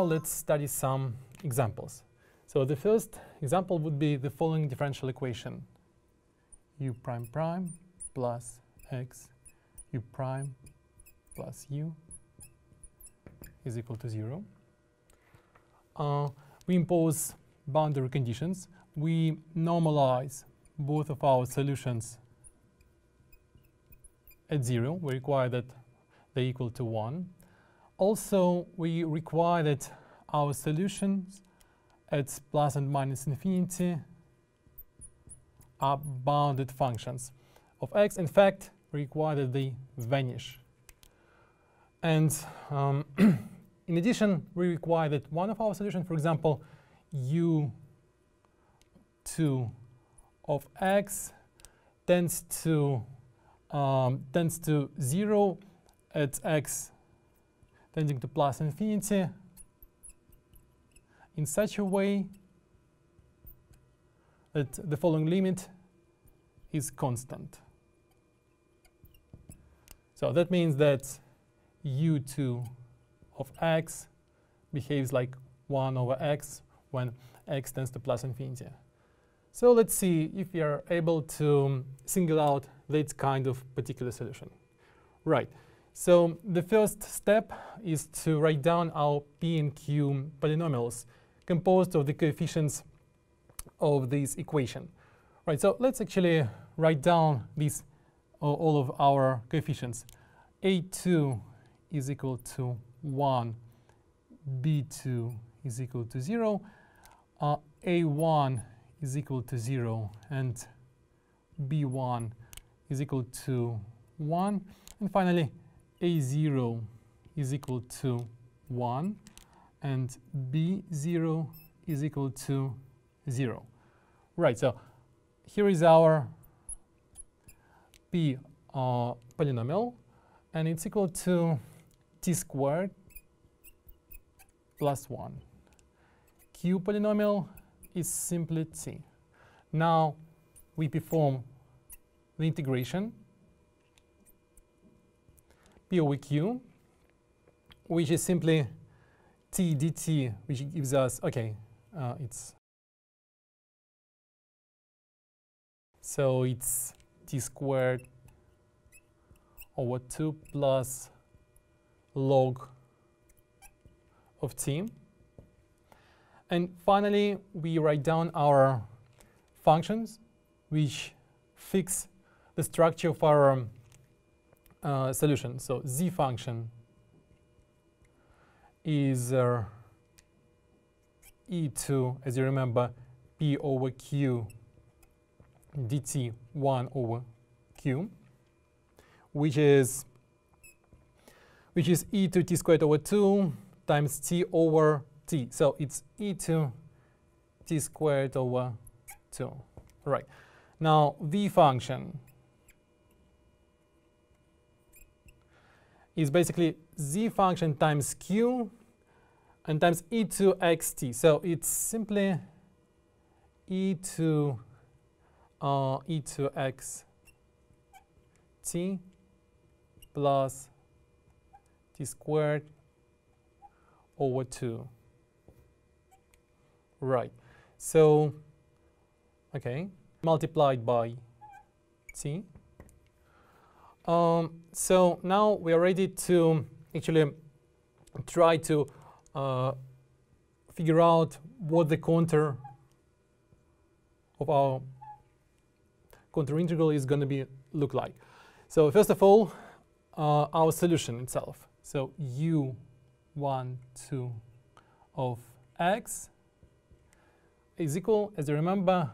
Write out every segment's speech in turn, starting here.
let's study some examples. So the first example would be the following differential equation: u prime prime plus x u prime plus u is equal to 0. We impose boundary conditions. We normalize both of our solutions at 0. We require that they equal to 1. Also, we require that our solutions at plus and minus infinity are bounded functions of x. In fact, we require that they vanish. And in addition, we require that one of our solutions, for example, u2 of x tends to 0 at x tending to plus infinity in such a way that the following limit is constant. So that means that u2 of x behaves like 1 over x when x tends to plus infinity. So let's see if we are able to single out that kind of particular solution. Right. So the first step is to write down our p and q polynomials composed of the coefficients of this equation. Right. So let's actually write down these all of our coefficients. a2 is equal to 1, b2 is equal to 0, a1 is equal to 0, and b1 is equal to 1, and finally a0 is equal to 1, and b0 is equal to 0. Right, so here is our p polynomial, and it's equal to t squared plus 1. Q polynomial is simply t. Now we perform the integration p over q, which is simply t dt, which gives us, it's t squared over 2 plus log of t. And finally, we write down our functions, which fix the structure of our solution. So z function is e2, as you remember, p over q dt 1 over q, which is e2 t squared over 2 times t over t. So it's e2 t squared over 2. Right. Now v function is basically z function times q and times e2 xt. So it's simply e2 x t plus t squared over 2. Right. So, multiplied by t. So now we are ready to actually try to figure out what the contour of our contour integral is going to look like. So first of all, our solution itself. So u1, 2 of x is equal, as you remember,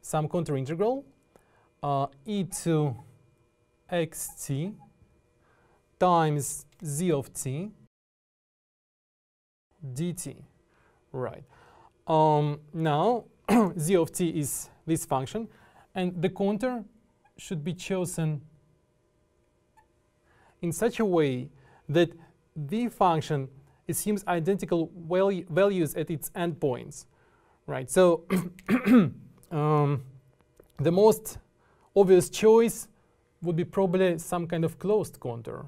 some contour integral e2 xt times z of t dt. Right. Now z of t is this function, and the contour should be chosen in such a way that the function assumes identical values at its endpoints. Right. So the most obvious choice would be probably some kind of closed contour.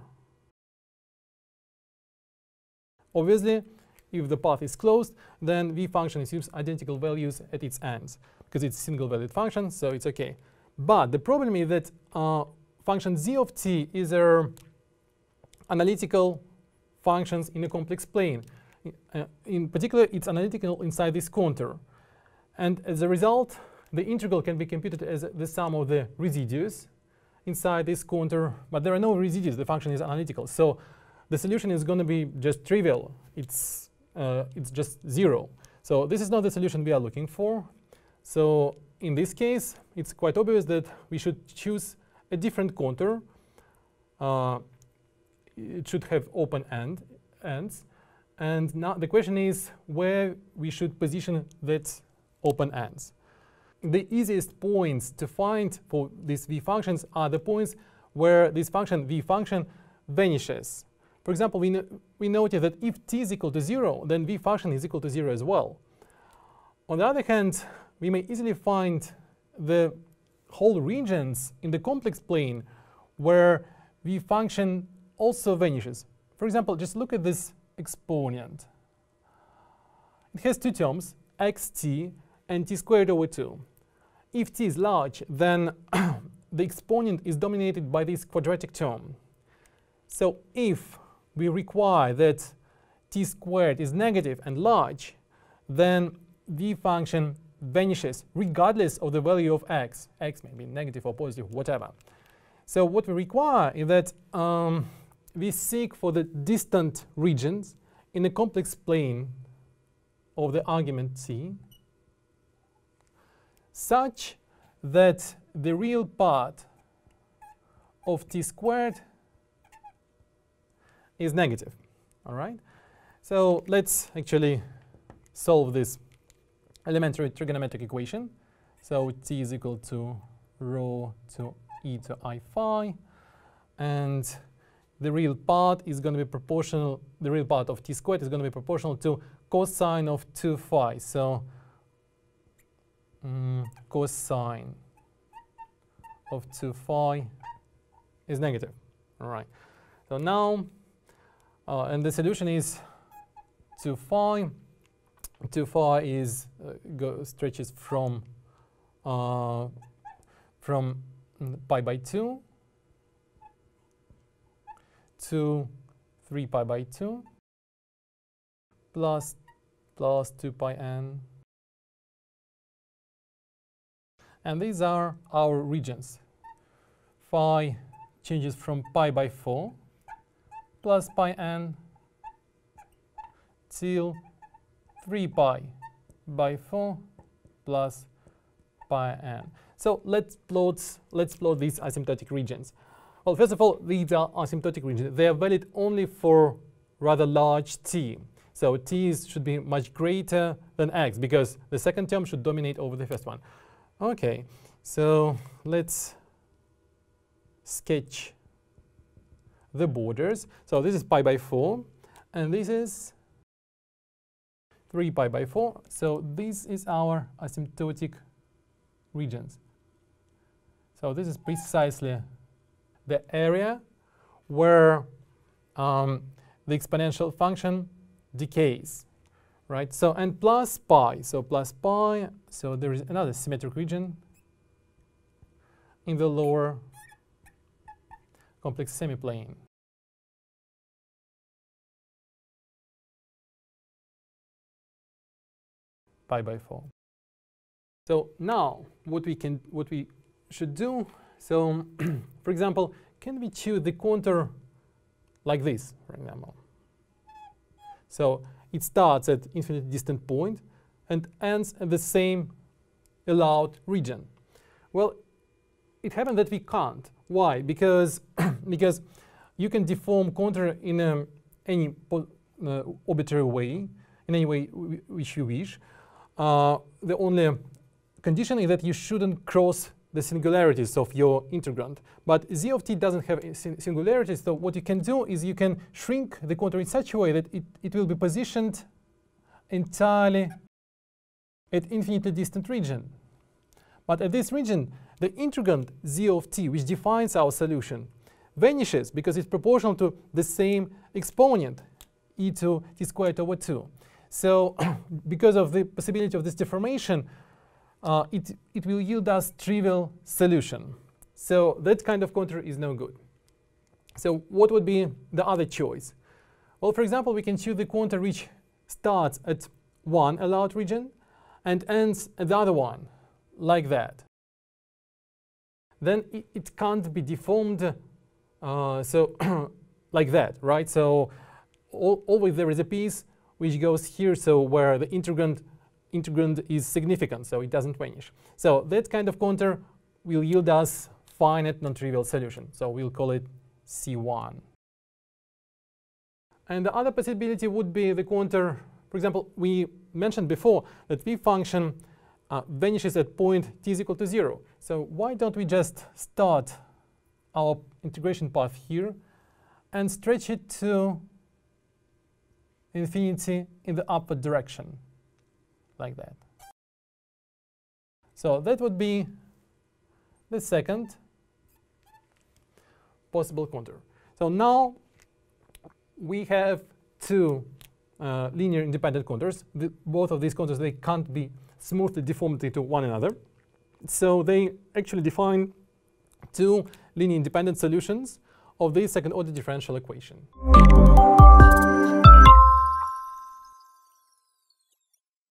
Obviously, if the path is closed, then v function assumes identical values at its ends, because it's a single valued function, so it's okay. But the problem is that function z of t is analytical functions in a complex plane. In particular, it's analytical inside this contour. And as a result, the integral can be computed as the sum of the residues inside this contour, but there are no residues. The function is analytical. So the solution is going to be just trivial. It's just 0. So this is not the solution we are looking for. So in this case, it's quite obvious that we should choose a different contour. It should have open ends. And now the question is where we should position that open ends. The easiest points to find for these v functions are the points where this function, v function, vanishes. For example, we noted that if t is equal to 0, then v function is equal to 0 as well. On the other hand, we may easily find the whole regions in the complex plane where v function also vanishes. For example, just look at this exponent. It has two terms, xt and t squared over 2. If t is large, then the exponent is dominated by this quadratic term. So if we require that t squared is negative and large, then v function vanishes regardless of the value of x. X may be negative or positive, whatever. So what we require is that we seek for the distant regions in a complex plane of the argument t, such that the real part of t squared is negative. All right? So let's actually solve this elementary trigonometric equation. So t is equal to rho to e to I phi, and the real part is going to be proportional, the real part of t squared is going to be proportional to cosine of 2 phi. So cosine of 2 phi is negative. All right. So now, and the solution is 2 phi. 2 phi is stretches from pi by 2 to 3 pi by 2 plus 2 pi n. And these are our regions. Phi changes from pi by 4 plus pi n till 3 pi by 4 plus pi n. So let's plot these asymptotic regions. Well, first of all, these are asymptotic regions. They are valid only for rather large t. So t should be much greater than x, because the second term should dominate over the first one. Okay, so let's sketch the borders. So this is pi by 4, and this is 3 pi by 4. So this is our asymptotic regions. So this is precisely the area where the exponential function decays, right? So, and plus pi, so there is another symmetric region in the lower complex semiplane. Pi by 4. So now what we should do, so for example, can we choose the contour like this, for example? So it starts at infinitely distant point and ends at the same allowed region. Well, it happens that we can't. Why? Because you can deform contour in any arbitrary way, in any way which you wish. The only condition is that you shouldn't cross the singularities of your integrand. But z of t doesn't have singularities, so what you can do is you can shrink the contour in such a way that it will be positioned entirely at infinitely distant region. But at this region, the integrand z of t, which defines our solution, vanishes because it's proportional to the same exponent. e2 t squared over 2. So because of the possibility of this deformation, it will yield us trivial solution. So that kind of contour is no good. So what would be the other choice? Well, for example, we can choose the contour which starts at one allowed region and ends at the other one, like that. Then it can't be deformed so like that, right? So always there is a piece which goes here, so where the integrand is significant, so it doesn't vanish. So that kind of contour will yield us finite non-trivial solution. So we'll call it C1. And the other possibility would be the contour. For example, we mentioned before that v function vanishes at point t is equal to 0. So why don't we just start our integration path here and stretch it to infinity in the upward direction, like that. So that would be the second possible contour. So now we have two linear independent contours. Both of these contours, they can't be smoothly deformed into one another. So they actually define two linear independent solutions of the second order differential equation.